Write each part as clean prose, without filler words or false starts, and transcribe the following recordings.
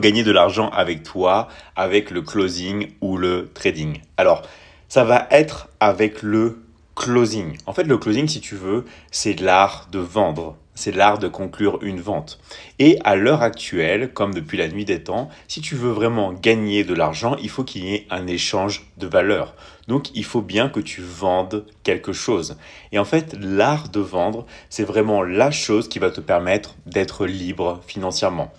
gagner de l'argent avec toi, avec le closing ou le trading? Alors, ça va être avec le closing. En fait, le closing, si tu veux, c'est l'art de vendre. C'est l'art de conclure une vente. Et à l'heure actuelle, comme depuis la nuit des temps, si tu veux vraiment gagner de l'argent, il faut qu'il y ait un échange de valeur. Donc, il faut bien que tu vendes quelque chose. Et en fait, l'art de vendre, c'est vraiment la chose qui va te permettre d'être libre financièrement.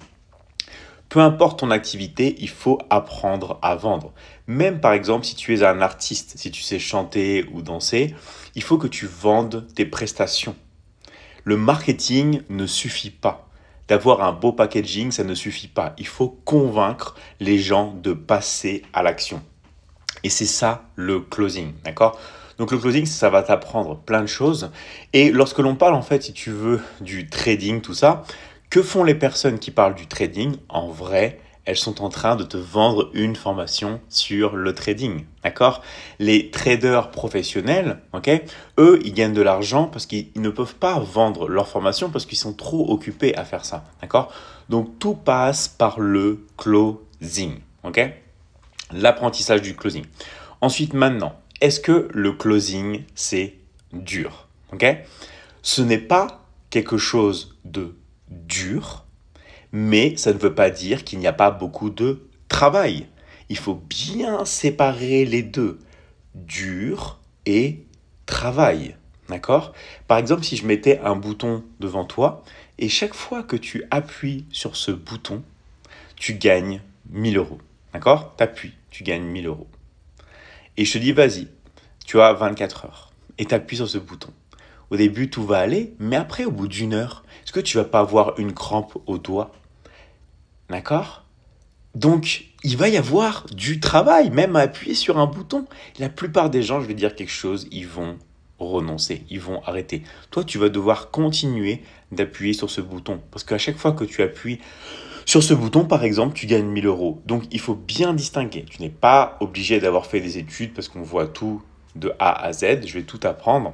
Peu importe ton activité, il faut apprendre à vendre. Même par exemple, si tu es un artiste, si tu sais chanter ou danser, il faut que tu vendes tes prestations. Le marketing ne suffit pas. D'avoir un beau packaging, ça ne suffit pas. Il faut convaincre les gens de passer à l'action. Et c'est ça le closing, d'accord? Donc le closing, ça va t'apprendre plein de choses. Et lorsque l'on parle en fait, si tu veux, du trading, tout ça, que font les personnes qui parlent du trading? En vrai, elles sont en train de te vendre une formation sur le trading, d'accord? Les traders professionnels, ok, eux, ils gagnent de l'argent parce qu'ils ne peuvent pas vendre leur formation parce qu'ils sont trop occupés à faire ça, d'accord? Donc tout passe par le closing, ok? L'apprentissage du closing. Ensuite, maintenant, est-ce que le closing, c'est dur, ok? Ce n'est pas quelque chose de dur, mais ça ne veut pas dire qu'il n'y a pas beaucoup de travail. Il faut bien séparer les deux, dur et travail. D'accord? Par exemple, si je mettais un bouton devant toi et chaque fois que tu appuies sur ce bouton, tu gagnes 1000 euros. D'accord? Tu appuies, tu gagnes 1000 euros. Et je te dis, vas-y, tu as 24 heures et tu appuies sur ce bouton. Au début, tout va aller, mais après, au bout d'une heure, est-ce que tu vas pas avoir une crampe au doigt? D'accord? Donc, il va y avoir du travail, même à appuyer sur un bouton. La plupart des gens, je vais dire quelque chose, ils vont renoncer, ils vont arrêter. Toi, tu vas devoir continuer d'appuyer sur ce bouton. Parce qu'à chaque fois que tu appuies sur ce bouton, par exemple, tu gagnes 1000 euros. Donc, il faut bien distinguer. Tu n'es pas obligé d'avoir fait des études parce qu'on voit tout de A à Z. Je vais tout apprendre.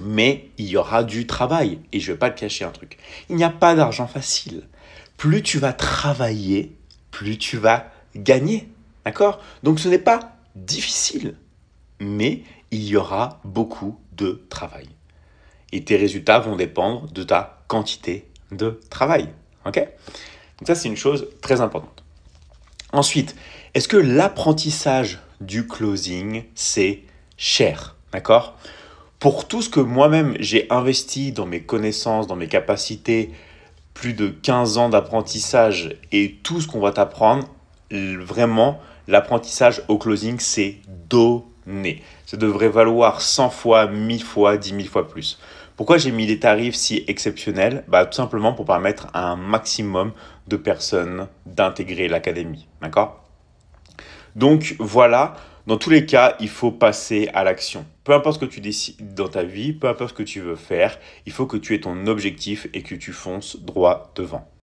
Mais il y aura du travail. Et je ne vais pas te cacher un truc. Il n'y a pas d'argent facile. Plus tu vas travailler, plus tu vas gagner. D'accord? Donc ce n'est pas difficile, mais il y aura beaucoup de travail. Et tes résultats vont dépendre de ta quantité de travail. Ok? Donc ça, c'est une chose très importante. Ensuite, est-ce que l'apprentissage du closing, c'est cher? D'accord? Pour tout ce que moi-même j'ai investi dans mes connaissances, dans mes capacités, plus de 15 ans d'apprentissage et tout ce qu'on va t'apprendre, vraiment, l'apprentissage au closing, c'est donné. Ça devrait valoir 100 fois, 1000 fois, 10 000 fois plus. Pourquoi j'ai mis des tarifs si exceptionnels? Tout simplement pour permettre à un maximum de personnes d'intégrer l'académie. D'accord? Donc voilà, dans tous les cas, il faut passer à l'action. Peu importe ce que tu décides dans ta vie, peu importe ce que tu veux faire, il faut que tu aies ton objectif et que tu fonces droit devant.